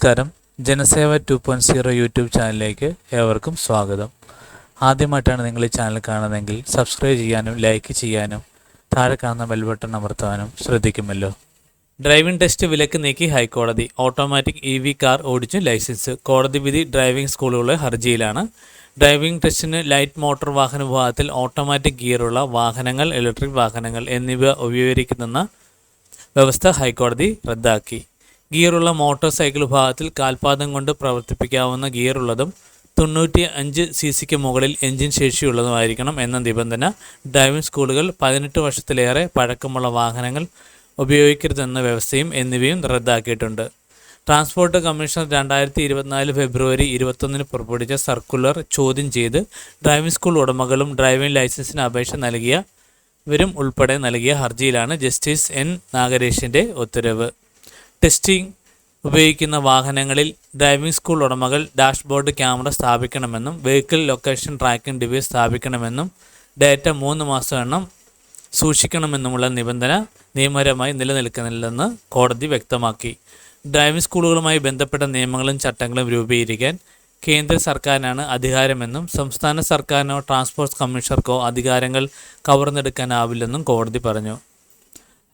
നമസ്കാരം. ജനസേവ 2.0 യൂട്യൂബ് ചാനലിലേക്ക് ഏവർക്കും സ്വാഗതം. ആദ്യമായിട്ടാണ് നിങ്ങൾ ഈ ചാനൽ കാണുന്നതെങ്കിൽ സബ്സ്ക്രൈബ് ചെയ്യാനും ലൈക്ക് ചെയ്യാനും താഴെ കാണുന്ന ബെൽ ബട്ടൺ അമർത്താനും ശ്രദ്ധിക്കുമല്ലോ. ഡ്രൈവിംഗ് ടെസ്റ്റ് വിലക്ക് നീക്കി ഹൈക്കോടതി. ഓട്ടോമാറ്റിക് EV കാർ ഓടിച്ചു ലൈസൻസ്. കോടതി വിധി ഡ്രൈവിംഗ് സ്കൂളുകളുടെ ഹർജിയിലാണ്. ഡ്രൈവിംഗ് ടെസ്റ്റിന് ലൈറ്റ് മോട്ടോർ വാഹന വിഭാഗത്തിൽ ഓട്ടോമാറ്റിക് ഗിയറുള്ള വാഹനങ്ങൾ, ഇലക്ട്രിക് വാഹനങ്ങൾ എന്നിവ ഉപയോഗിക്കുന്ന വ്യവസ്ഥ ഹൈക്കോടതി റദ്ദാക്കി. ഗിയറുള്ള മോട്ടോർ സൈക്കിൾ വിഭാഗത്തിൽ കാൽപാദം കൊണ്ട് പ്രവർത്തിപ്പിക്കാവുന്ന ഗിയറുള്ളതും 95 cc മുകളിൽ എഞ്ചിൻ ശേഷിയുള്ളതുമായിരിക്കണം എന്ന നിബന്ധന ഡ്രൈവിംഗ് സ്കൂളുകൾ 18 വർഷത്തിലേറെ പഴക്കമുള്ള വാഹനങ്ങൾ ഉപയോഗിക്കരുതെന്ന വ്യവസ്ഥയും എന്നിവയും റദ്ദാക്കിയിട്ടുണ്ട്. ട്രാൻസ്പോർട്ട് കമ്മീഷണർ 2024 ഫെബ്രുവരി 21 പുറപ്പെടുവിച്ച സർക്കുലർ ചോദ്യം ചെയ്ത് ഡ്രൈവിംഗ് സ്കൂൾ ഉടമകളും ഡ്രൈവിംഗ് ലൈസൻസിന് അപേക്ഷ നൽകിയവരും ഉൾപ്പെടെ നൽകിയ ഹർജിയിലാണ് ജസ്റ്റിസ് N നാഗരേഷിൻ്റെ ഉത്തരവ്. ടെസ്റ്റിംഗ് ഉപയോഗിക്കുന്ന വാഹനങ്ങളിൽ ഡ്രൈവിംഗ് സ്കൂൾ ഉടമകൾ ഡാഷ്ബോർഡ് ക്യാമറ സ്ഥാപിക്കണമെന്നും വെഹിക്കിൾ ലൊക്കേഷൻ ട്രാക്കിംഗ് ഡിവൈസ് സ്ഥാപിക്കണമെന്നും ഡാറ്റ 3 മാസം എണ്ണം സൂക്ഷിക്കണമെന്നുമുള്ള നിബന്ധന നിയമപരമായി നിലനിൽക്കുന്നില്ലെന്ന് കോടതി വ്യക്തമാക്കി. ഡ്രൈവിംഗ് സ്കൂളുകളുമായി ബന്ധപ്പെട്ട നിയമങ്ങളും ചട്ടങ്ങളും രൂപീകരിക്കാൻ കേന്ദ്ര സർക്കാരിനാണ് അധികാരമെന്നും സംസ്ഥാന സർക്കാരിനോ ട്രാൻസ്പോർട്ട് കമ്മീഷണർക്കോ അധികാരങ്ങൾ കവർന്നെടുക്കാനാവില്ലെന്നും കോടതി പറഞ്ഞു.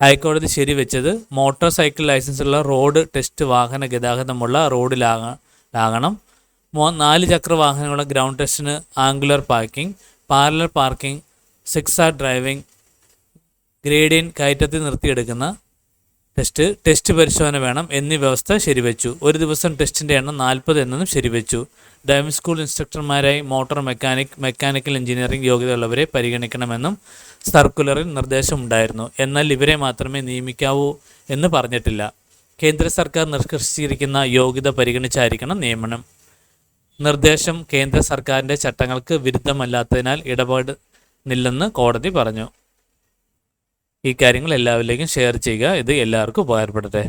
ഹൈക്കോടതി ശരിവെച്ചത് മോട്ടോർ സൈക്കിൾ ലൈസൻസുള്ള റോഡ് ടെസ്റ്റ് വാഹന ഗതാഗതമുള്ള റോഡിലാകണം. 4 ചക്ര വാഹനങ്ങളുടെ ഗ്രൗണ്ട് ടെസ്റ്റിന് angular parking, parallel parking, zigzag driving, gradient കയറ്റത്തിൽ നിർത്തിയെടുക്കുന്ന ടെസ്റ്റ് പരിശോധന വേണം എന്നീ വ്യവസ്ഥ ശരിവെച്ചു. ഒരു ദിവസം ടെസ്റ്റിൻ്റെ എണ്ണം 40 എന്നതും ശരിവെച്ചു. ഡ്രൈവിംഗ് സ്കൂൾ ഇൻസ്ട്രക്ടർമാരായി മോട്ടോർ മെക്കാനിക്കൽ എഞ്ചിനീയറിംഗ് യോഗ്യതയുള്ളവരെ പരിഗണിക്കണമെന്നും സർക്കുലറിൽ നിർദ്ദേശമുണ്ടായിരുന്നു. എന്നാൽ ഇവരെ മാത്രമേ നിയമിക്കാവൂ എന്ന് പറഞ്ഞിട്ടില്ല. കേന്ദ്ര സർക്കാർ നിഷ്കർഷിച്ചിരിക്കുന്ന യോഗ്യത പരിഗണിച്ചായിരിക്കണം നിയമനം. നിർദ്ദേശം കേന്ദ്ര സർക്കാരിൻ്റെ ചട്ടങ്ങൾക്ക് വിരുദ്ധമല്ലാത്തതിനാൽ ഇടപെടുന്നില്ലെന്ന് കോടതി പറഞ്ഞു. ഈ കാര്യങ്ങൾ എല്ലാവരിലേക്കും ഷെയർ ചെയ്യുക. ഇത് എല്ലാവർക്കും ഉപകാരപ്പെടട്ടെ.